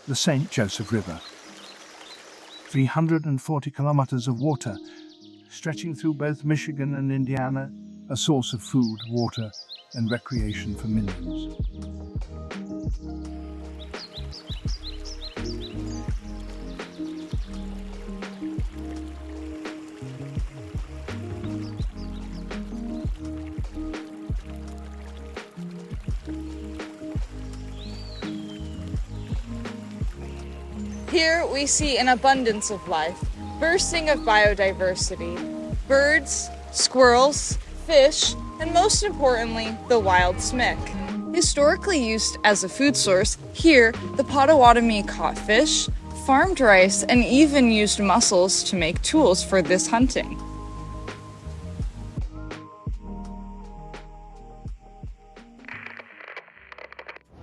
the St. Joseph River. 340 kilometers of water, stretching through both Michigan and Indiana, a source of food, water, and recreation for millions. Here we see an abundance of life, bursting of biodiversity, birds, squirrels, fish, and most importantly, the wild smick. Historically used as a food source, here the Potawatomi caught fish, farmed rice, and even used mussels to make tools for this hunting.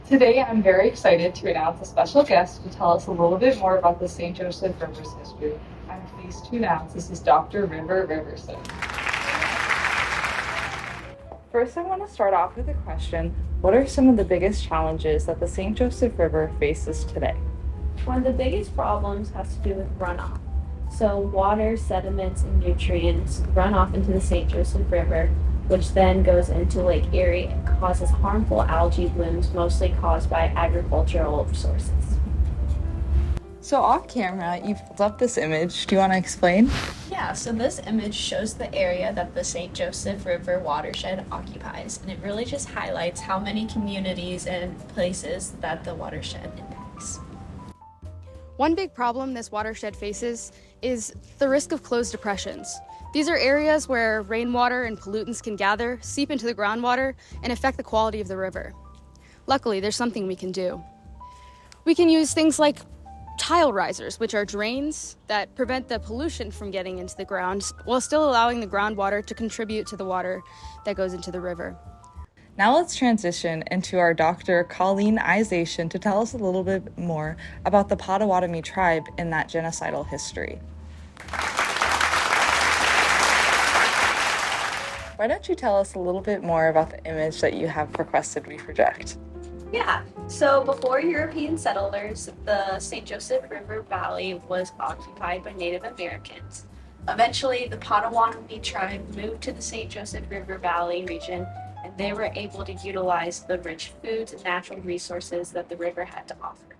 Today, I'm very excited to announce a special guest to tell us a little bit more about the St. Joseph River's history. I'm pleased to announce this is Dr. River Riverson. First, I want to start off with a question. What are some of the biggest challenges that the St. Joseph River faces today? One of the biggest problems has to do with runoff. So water, sediments, and nutrients run off into the St. Joseph River, which then goes into Lake Erie and causes harmful algae blooms, mostly caused by agricultural sources. So off camera, you pulled up this image. Do you want to explain? Yeah, so this image shows the area that the St. Joseph River watershed occupies, and it really just highlights how many communities and places that the watershed impacts. One big problem this watershed faces is the risk of closed depressions. These are areas where rainwater and pollutants can gather, seep into the groundwater, and affect the quality of the river. Luckily, there's something we can do. We can use things like tile risers, which are drains that prevent the pollution from getting into the ground while still allowing the groundwater to contribute to the water that goes into the river. Now let's transition into our Dr. Colleen Ization to tell us a little bit more about the Potawatomi tribe in that genocidal history. Why don't you tell us a little bit more about the image that you have requested we project? Yeah, so before European settlers, the St. Joseph River Valley was occupied by Native Americans. Eventually, the Potawatomi tribe moved to the St. Joseph River Valley region, and they were able to utilize the rich foods and natural resources that the river had to offer.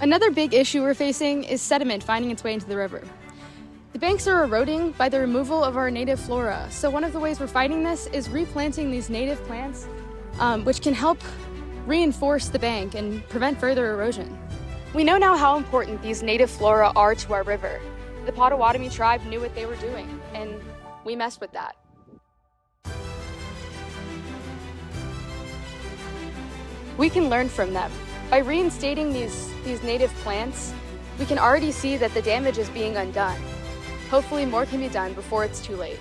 Another big issue we're facing is sediment finding its way into the river. The banks are eroding by the removal of our native flora, so one of the ways we're fighting this is replanting these native plants, which can help reinforce the bank and prevent further erosion. We know now how important these native flora are to our river. The Potawatomi tribe knew what they were doing, and we messed with that. We can learn from them. By reinstating these native plants, we can already see that the damage is being undone. Hopefully more can be done before it's too late.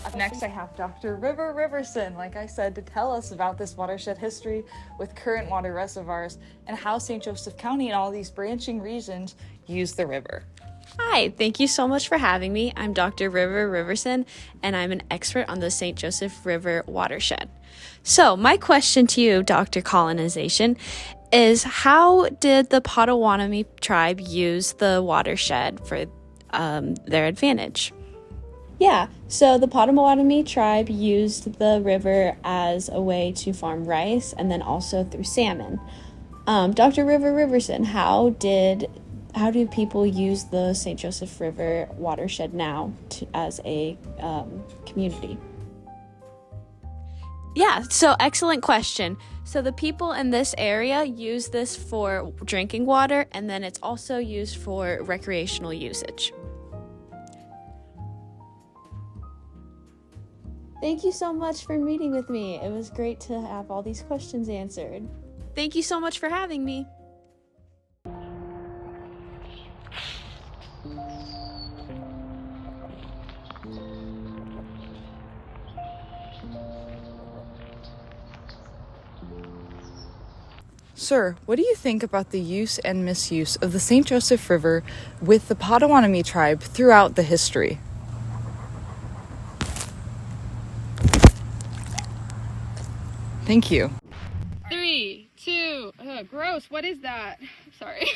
Up next, I have Dr. River Riverson, like I said, to tell us about this watershed history with current water reservoirs and how St. Joseph County and all these branching regions use the river. Hi, thank you so much for having me. I'm Dr. River Riverson, and I'm an expert on the St. Joseph River watershed. So my question to you, Dr. Colonization, is how did the Potawatomi tribe use the watershed for their advantage? Yeah, so the Potawatomi tribe used the river as a way to farm rice and then also through salmon. Dr. River Riverson, how do people use the St. Joseph River watershed now as a community? Yeah, so excellent question. So the people in this area use this for drinking water, and then it's also used for recreational usage. Thank you so much for meeting with me. It was great to have all these questions answered. Thank you so much for having me. Sir, what do you think about the use and misuse of the St. Joseph River with the Potawatomi tribe throughout the history? Thank you. 3, 2, gross, what is that? Sorry.